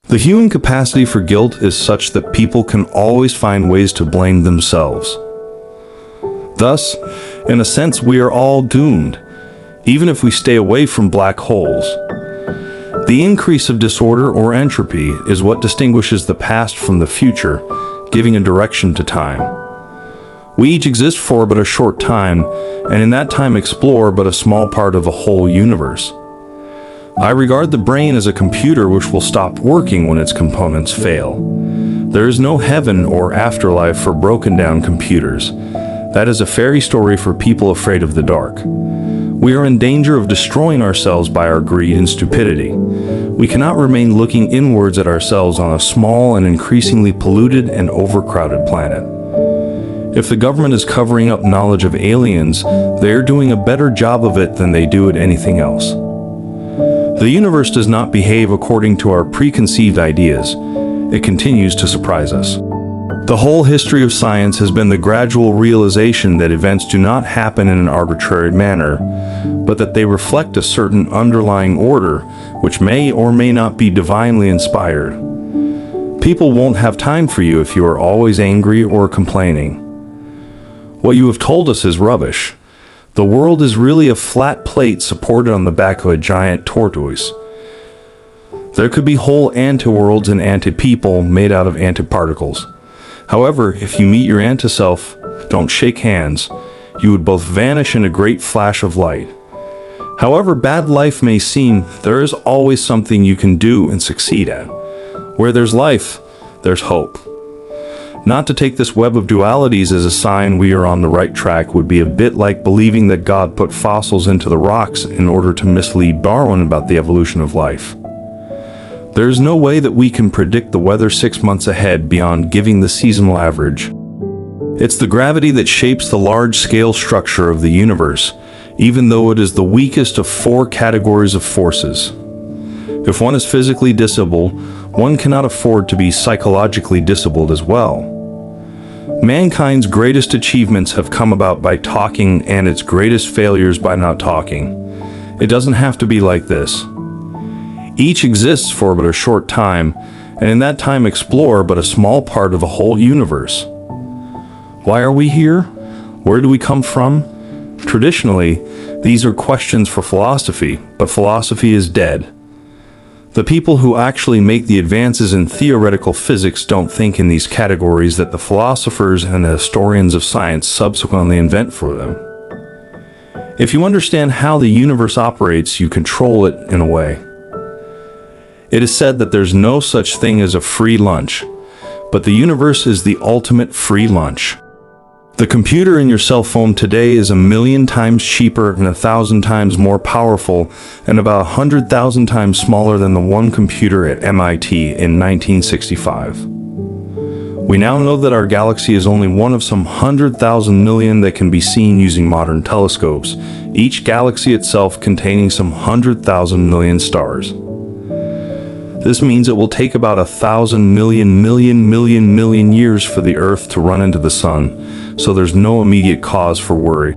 The human capacity for guilt is such that people can always find ways to blame themselves. Thus, in a sense, we are all doomed, even if we stay away from black holes. The increase of disorder or entropy is what distinguishes the past from the future, giving a direction to time. We each exist for but a short time, and in that time explore but a small part of a whole universe. I regard the brain as a computer which will stop working when its components fail. There is no heaven or afterlife for broken-down computers. That is a fairy story for people afraid of the dark. We are in danger of destroying ourselves by our greed and stupidity. We cannot remain looking inwards at ourselves on a small and increasingly polluted and overcrowded planet. If the government is covering up knowledge of aliens, they are doing a better job of it than they do at anything else. The universe does not behave according to our preconceived ideas. It continues to surprise us. The whole history of science has been the gradual realization that events do not happen in an arbitrary manner, but that they reflect a certain underlying order, which may or may not be divinely inspired. People won't have time for you if you are always angry or complaining. What you have told us is rubbish. The world is really a flat plate supported on the back of a giant tortoise. There could be whole antiworlds and anti-people made out of antiparticles. However, if you meet your anti-self, don't shake hands. You would both vanish in a great flash of light. However bad life may seem, there is always something you can do and succeed at. Where there's life, there's hope. Not to take this web of dualities as a sign we are on the right track would be a bit like believing that God put fossils into the rocks in order to mislead Darwin about the evolution of life. There is no way that we can predict the weather 6 months ahead beyond giving the seasonal average. It's the gravity that shapes the large-scale structure of the universe, even though it is the weakest of 4 categories of forces. If one is physically disabled, one cannot afford to be psychologically disabled as well. Mankind's greatest achievements have come about by talking and its greatest failures by not talking. It doesn't have to be like this. Each exists for but a short time, and in that time explore but a small part of a whole universe. Why are we here? Where do we come from? Traditionally, these are questions for philosophy, but philosophy is dead. The people who actually make the advances in theoretical physics don't think in these categories that the philosophers and the historians of science subsequently invent for them. If you understand how the universe operates, you control it in a way. It is said that there's no such thing as a free lunch, but the universe is the ultimate free lunch. The computer in your cell phone today is 1,000,000 times cheaper and 1,000 times more powerful and about 100,000 times smaller than the one computer at MIT in 1965. We now know that our galaxy is only one of some 100,000 million that can be seen using modern telescopes, each galaxy itself containing some 100,000 million stars. This means it will take about 1,000 million years for the Earth to run into the Sun, so there's no immediate cause for worry.